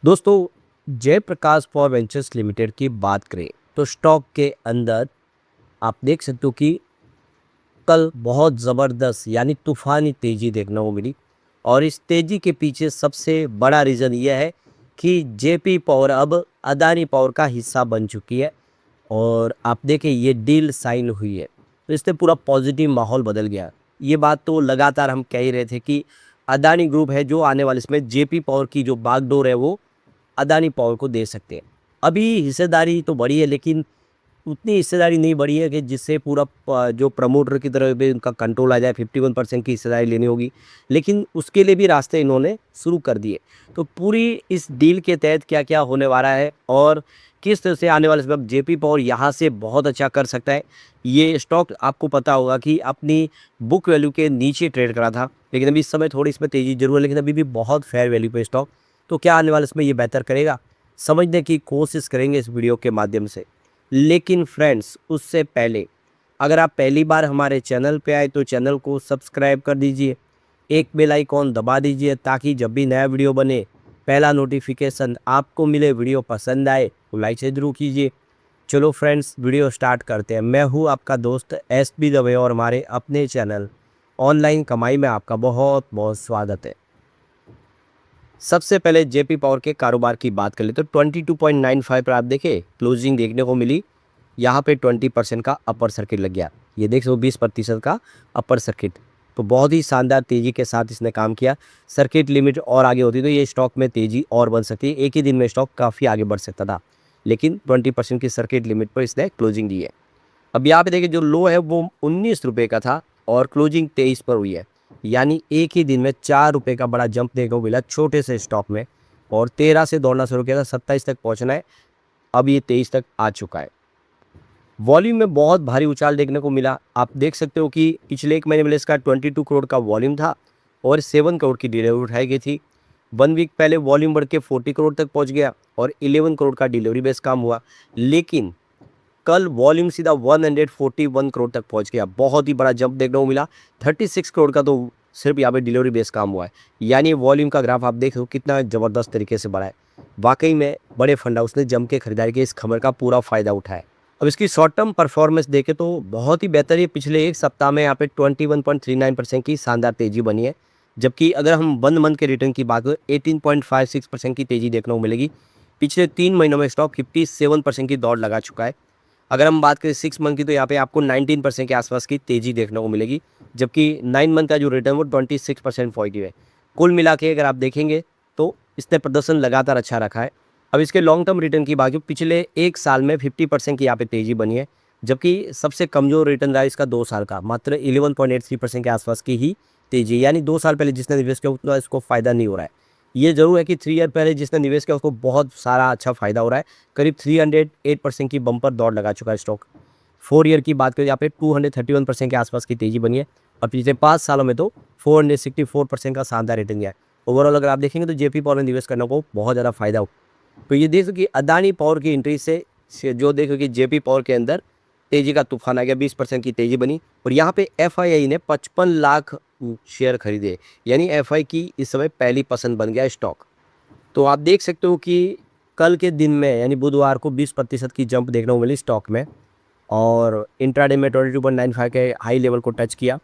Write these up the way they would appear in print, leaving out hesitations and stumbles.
दोस्तों, Jayaprakash power ventures limited की बात करें तो स्टॉक के अंदर आप देख सकते हो कि कल बहुत ज़बरदस्त यानी तूफानी तेज़ी देखने को मिली। और इस तेज़ी के पीछे सबसे बड़ा रीज़न यह है कि जेपी पावर अब अदानी पावर का हिस्सा बन चुकी है। और आप देखें ये डील साइन हुई है तो इससे पूरा पॉजिटिव माहौल बदल गया। ये बात तो लगातार हम कह ही रहे थे कि अदानी ग्रुप है जो आने वाले इसमें जेपी पावर की जो बागडोर है वो अदानी पावर को दे सकते हैं। अभी हिस्सेदारी तो बढ़ी है लेकिन उतनी हिस्सेदारी नहीं बढ़ी है कि जिससे पूरा जो प्रमोटर की तरफ भी उनका कंट्रोल आ जाए। 51% की हिस्सेदारी लेनी होगी, लेकिन उसके लिए भी रास्ते इन्होंने शुरू कर दिए। तो पूरी इस डील के तहत क्या क्या होने वाला है और किस तरह से आने वाले समय जेपी पावर यहाँ से बहुत अच्छा कर सकता है। ये स्टॉक आपको पता होगा कि अपनी बुक वैल्यू के नीचे ट्रेड करा था, लेकिन अभी इस समय थोड़ी इसमें तेज़ी जरूर है, लेकिन अभी भी बहुत फेयर वैल्यू पे स्टॉक। तो क्या आने वाले समय ये बेहतर करेगा, समझने की कोशिश करेंगे इस वीडियो के माध्यम से। लेकिन फ्रेंड्स, उससे पहले अगर आप पहली बार हमारे चैनल पे आए तो चैनल को सब्सक्राइब कर दीजिए, एक बेल आइकॉन दबा दीजिए ताकि जब भी नया वीडियो बने पहला नोटिफिकेशन आपको मिले। वीडियो पसंद आए तो लाइक से जरूर कीजिए। चलो फ्रेंड्स, वीडियो स्टार्ट करते हैं। मैं हूँ आपका दोस्त एसबी दवे और हमारे अपने चैनल ऑनलाइन कमाई में आपका बहुत बहुत स्वागत है। सबसे पहले जेपी पावर के कारोबार की बात कर ले तो 22.95 पर आप देखें क्लोजिंग देखने को मिली। यहाँ पे 20% का अपर सर्किट लग गया। ये देख सो 20% का अपर सर्किट, तो बहुत ही शानदार तेज़ी के साथ इसने काम किया। सर्किट लिमिट और आगे होती तो ये स्टॉक में तेज़ी और बन सकती है, एक ही दिन में स्टॉक काफ़ी आगे बढ़ सकता था, लेकिन 20% की सर्किट लिमिट पर इसने क्लोजिंग दी है। अब यहाँ पे देखिए जो लो है वो 19 रुपये का था और क्लोजिंग 23 पर हुई है, यानी एक ही दिन में 4 रुपये का बड़ा जंप देखने को मिला छोटे से स्टॉक में। और 13 से दौड़ना शुरू किया था, 27 तक पहुँचना है, अब ये 23 तक आ चुका है। वॉल्यूम में बहुत भारी उछाल देखने को मिला। आप देख सकते हो कि पिछले एक महीने में इसका 22 करोड़ का वॉल्यूम था और 7 करोड़ की डिलीवरी उठाई गई थी। 1 वीक पहले वॉल्यूम बढ़ के 40 करोड़ तक पहुंच गया और 11 करोड़ का डिलीवरी बेस काम हुआ। लेकिन कल वॉल्यूम सीधा 141 करोड़ तक पहुंच गया, बहुत ही बड़ा जंप देखने को मिला। 36 करोड़ का तो सिर्फ यहाँ पे डिलीवरी बेस काम हुआ है, यानी वॉल्यूम का ग्राफ आप देख रहे हो कितना ज़बरदस्त तरीके से बढ़ा है। वाकई में बड़े फंड हाउस ने जम के खरीदारी के इस खबर का पूरा फायदा उठाया। अब इसकी शॉर्ट टर्म परफॉर्मेंस देखें तो बहुत ही बेहतर है। पिछले एक सप्ताह में यहाँ पे 21.39% की शानदार तेजी बनी है, जबकि अगर हम 1 मंथ के रिटर्न की बात करें 18.56% की तेजी देखने को मिलेगी। पिछले 3 महीनों में स्टॉक 57% की दौड़ लगा चुका है। अगर हम बात करें 6 मंथ की तो यहाँ पे आपको 19% के आसपास की तेज़ी देखने को मिलेगी, जबकि 9 मंथ का जो रिटर्न वो 26% पॉजिटिव है। कुल मिला के अगर आप देखेंगे तो इसने प्रदर्शन लगातार अच्छा रखा है। अब इसके लॉन्ग टर्म रिटर्न की बात, पिछले एक साल में 50% की यहाँ पे तेज़ी बनी है, जबकि सबसे कमज़ोर रिटर्न रहा इसका 2 साल का, मात्र 11.83% के आसपास की ही तेज़ी, यानी 2 साल पहले जिसने निवेश किया उतना इसको फ़ायदा नहीं हो रहा है। ये ज़रूर है कि 3 ईयर पहले जिसने निवेश किया उसको बहुत सारा अच्छा फ़ायदा हो रहा है। करीब 308% की बम्पर दौड़ लगा चुका है स्टॉक। 4 ईयर की बात करें यहाँ पे 231% के आसपास की तेज़ी बनी है और पिछले 5 सालों में तो 464% का शानदार रिटर्न गया है। ओवरऑल अगर आप देखेंगे तो जेपी पावर में निवेश करने को बहुत ज़्यादा फायदा हो। तो ये देखो कि अदानी पावर की एंट्री से जो देखो कि जेपी पावर के अंदर तेज़ी का तूफान आ गया, 20% की तेज़ी बनी। और यहाँ पे एफआईआई ने 55 लाख शेयर खरीदे, यानी एफआई की इस समय पहली पसंद बन गया स्टॉक। तो आप देख सकते हो कि कल के दिन में यानी बुधवार को 20% की जंप देखने को मिली स्टॉक में और इंट्राडे में 22.95 के हाई लेवल को टच किया।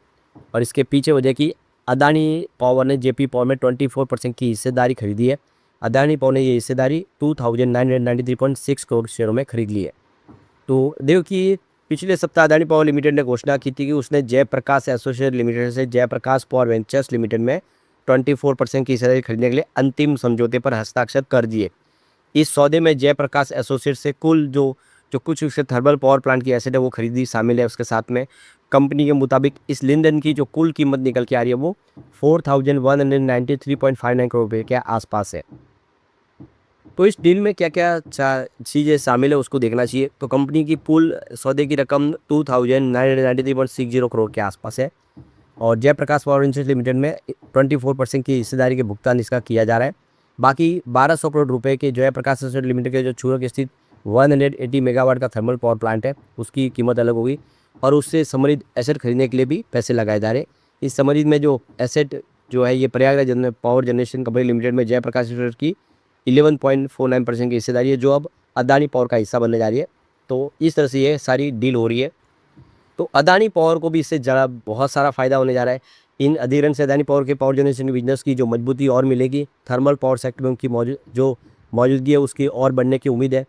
और इसके पीछे वजह कि अदानी पावर ने जेपी पावर में 24% की हिस्सेदारी खरीदी है। अदानी पावर ने ये हिस्सेदारी 2993.6 करोड़ शेयरों में खरीद ली है। तो देखो कि पिछले सप्ताह अदानी पावर लिमिटेड ने घोषणा की थी कि उसने जयप्रकाश एसोसिएट लिमिटेड से जयप्रकाश पावर वेंचर्स लिमिटेड में 24% की हिस्सेदारी खरीदने के लिए अंतिम समझौते पर हस्ताक्षर कर दिए। इस सौदे में जयप्रकाश एसोसिएट से कुल जो कुछ उसके थर्मल पावर प्लांट की एसेट है वो खरीदी शामिल है। उसके साथ में कंपनी के मुताबिक इस लेनदेन की जो कुल कीमत निकल के आ रही है वो 4193.59 करोड़ रुपये के आसपास है। तो इस डील में क्या क्या चीज़ें शामिल है उसको देखना चाहिए। तो कंपनी की कुल सौदे की रकम 2993.60 करोड़ के आसपास है और जयप्रकाश पावर वेंचर्स लिमिटेड में 24% की हिस्सेदारी के भुगतान इसका किया जा रहा है। बाकी 1200 करोड़ रुपए के जयप्रकाश एसोसिएट लिमिटेड के जो छूरक स्थित 180 मेगावाट का थर्मल पावर प्लांट है उसकी कीमत अलग होगी और उससे संबंधित एसेट खरीदने के लिए भी पैसे लगाए जा रहे हैं। इस संबंधित में जो एसेट जो है ये Prayagraj power generation company limited में जयप्रकाश एसोसिएट की 11.49% की हिस्सेदारी है जो अब अदानी पावर का हिस्सा बनने जा रही है। तो इस तरह से ये सारी डील हो रही है। तो अदानी पावर को भी इससे ज़रा बहुत सारा फ़ायदा होने जा रहा है। इन अधिग्रहण से अदानी पावर के पावर जनरेशन बिजनेस की जो मजबूती और मिलेगी, थर्मल पावर सेक्टर में उनकी मौजूदगी है उसकी और बढ़ने की उम्मीद है।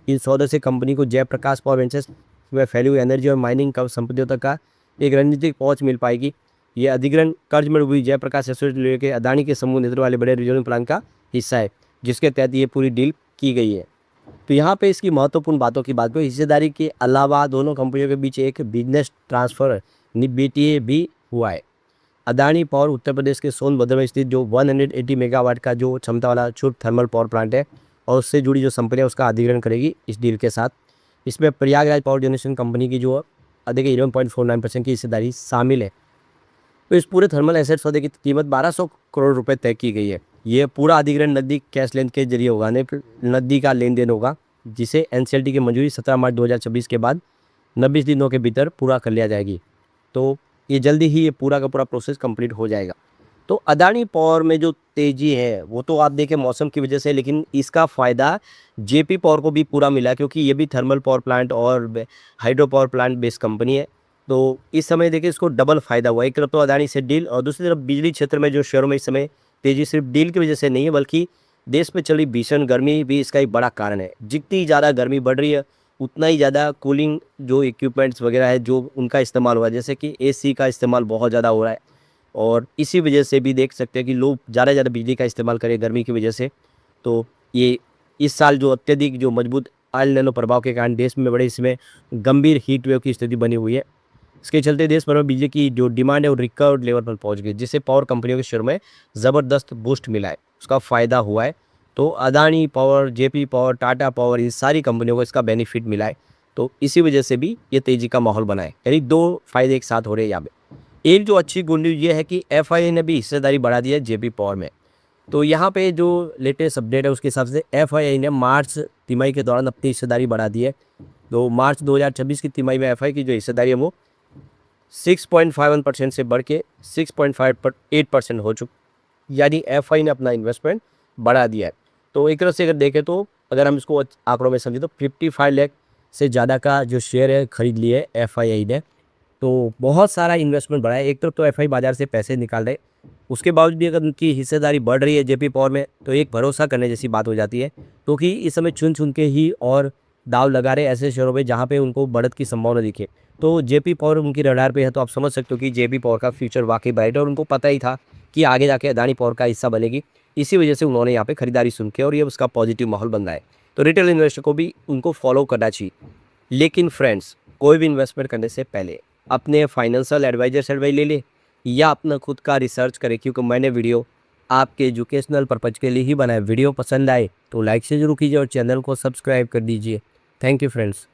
इन सौदे से कंपनी को जयप्रकाश पावर वेंचर्स में फैली हुई एनर्जी और माइनिंग का संपत्तियों तक का एक रणनीतिक पहुंच मिल पाएगी। ये अधिग्रहण कर्ज में डूबी जयप्रकाश एसोसिएट के अदानी के समूह नेतृत्व वाले बड़े रीजनल प्लान का हिस्सा है, जिसके तहत ये पूरी डील की गई है। तो यहाँ पे इसकी महत्वपूर्ण बातों की बात करें, हिस्सेदारी के अलावा दोनों कंपनियों के बीच एक बिजनेस ट्रांसफर बीटीए भी हुआ है। अदानी पावर उत्तर प्रदेश के सोनभद्र में स्थित जो 180 मेगावाट का जो क्षमता वाला शुद्ध थर्मल पावर प्लांट है और उससे जुड़ी जो कंपनी है उसका अधिग्रहण करेगी इस डील के साथ। इसमें प्रयागराज पावर जनरेशन कंपनी की जो अधिक 11.49% की हिस्सेदारी शामिल है। तो इस पूरे थर्मल एसेट सौदे की कीमत 1200 करोड़ रुपए तय की गई है। ये पूरा अधिग्रहण नकदी कैश लेन के जरिए होगा, नकदी का लेन देन होगा, जिसे एनसीएलटी की मंजूरी 17 मार्च 2026 के बाद 90 दिनों के भीतर पूरा कर लिया जाएगी। तो ये जल्दी ही ये पूरा का पूरा प्रोसेस कंप्लीट हो जाएगा। तो अदानी पावर में जो तेज़ी है वो तो आप देखें मौसम की वजह से, लेकिन इसका फ़ायदा जेपी पावर को भी पूरा मिला क्योंकि ये भी थर्मल पावर प्लांट और hydro power plant based company है। तो इस समय देखिए इसको डबल फ़ायदा हुआ, एक तरफ तो अदानी से डील और दूसरी तरफ बिजली क्षेत्र में जो शेयरों में इस समय तेज़ी सिर्फ डील की वजह से नहीं है बल्कि देश में चली भीषण गर्मी भी इसका एक बड़ा कारण है। जितनी ज़्यादा गर्मी बढ़ रही है उतना ही ज़्यादा कूलिंग जो इक्विपमेंट्स वगैरह है जो उनका इस्तेमाल हुआ है, जैसे कि एसी का इस्तेमाल बहुत ज़्यादा हो रहा है और इसी वजह से भी देख सकते हैं कि लोग ज़्यादा से ज़्यादा बिजली का इस्तेमाल करें गर्मी की वजह से। तो ये इस साल जो अत्यधिक जो मजबूत एल नीनो प्रभाव के कारण देश में बड़े इसमें गंभीर हीट वेव की स्थिति बनी हुई है। इसके चलते देश भर में बिजली की जो डिमांड है वो रिकॉर्ड लेवल पर पहुंच गई, जिससे पावर कंपनियों के शेयर में ज़बरदस्त बूस्ट मिला है, उसका फ़ायदा हुआ है। तो Adani power, JP power, Tata power, इन सारी कंपनियों को इसका बेनिफिट मिला है। तो इसी वजह से भी ये तेज़ी का माहौल बना है, यानी दो फायदे एक साथ हो रहे हैं यहाँ पे। एक जो अच्छी गुड न्यूज़ ये है कि एफआईआई ने भी हिस्सेदारी बढ़ा दी है जेपी पावर में। तो यहाँ पे जो लेटेस्ट अपडेट है उसके हिसाब से एफआईआई ने मार्च तिमाही के दौरान अपनी हिस्सेदारी बढ़ा दी है। तो मार्च 2026 की तिमाही में एफआईआई की जो हिस्सेदारी है वो 6.51% से बढ़ के 6.58% हो चुकी, यानी एफआई ने अपना इन्वेस्टमेंट बढ़ा दिया है। तो एक तरह से अगर देखें तो अगर हम इसको आंकड़ों में समझें तो 55 लाख से ज़्यादा का जो शेयर है खरीद लिए एफआईआई ने। तो बहुत सारा इन्वेस्टमेंट बढ़ा है। एक तरफ तो एफआई बाजार से पैसे निकाल रहे, उसके बावजूद भी अगर उनकी हिस्सेदारी बढ़ रही है जेपी पावर में तो एक भरोसा करने जैसी बात हो जाती है, क्योंकि इस समय चुन के ही और दाव लगा रहे ऐसे शेयरों पे जहाँ पे उनको बढ़त की संभावना दिखे। तो जेपी पावर उनकी रडार पे है, तो आप समझ सकते हो कि जेपी पावर का फ्यूचर वाकई ब्राइट है और उनको पता ही था कि आगे जाके अदानी पावर का हिस्सा बनेगी। इसी वजह से उन्होंने यहाँ पे खरीदारी सुन के और ये उसका पॉजिटिव माहौल बन रहा है। तो रिटेल इन्वेस्टर को भी उनको फॉलो करना चाहिए। लेकिन फ्रेंड्स, कोई भी इन्वेस्टमेंट करने से पहले अपने फाइनेंशियल एडवाइजर से एडवाइस ले ले या अपना खुद का रिसर्च करें, क्योंकि मैंने वीडियो आपके एजुकेशनल पर्पज़ के लिए ही बनाया। वीडियो पसंद आए तो लाइक से जरूर कीजिए और चैनल को सब्सक्राइब कर दीजिए। Thank you friends.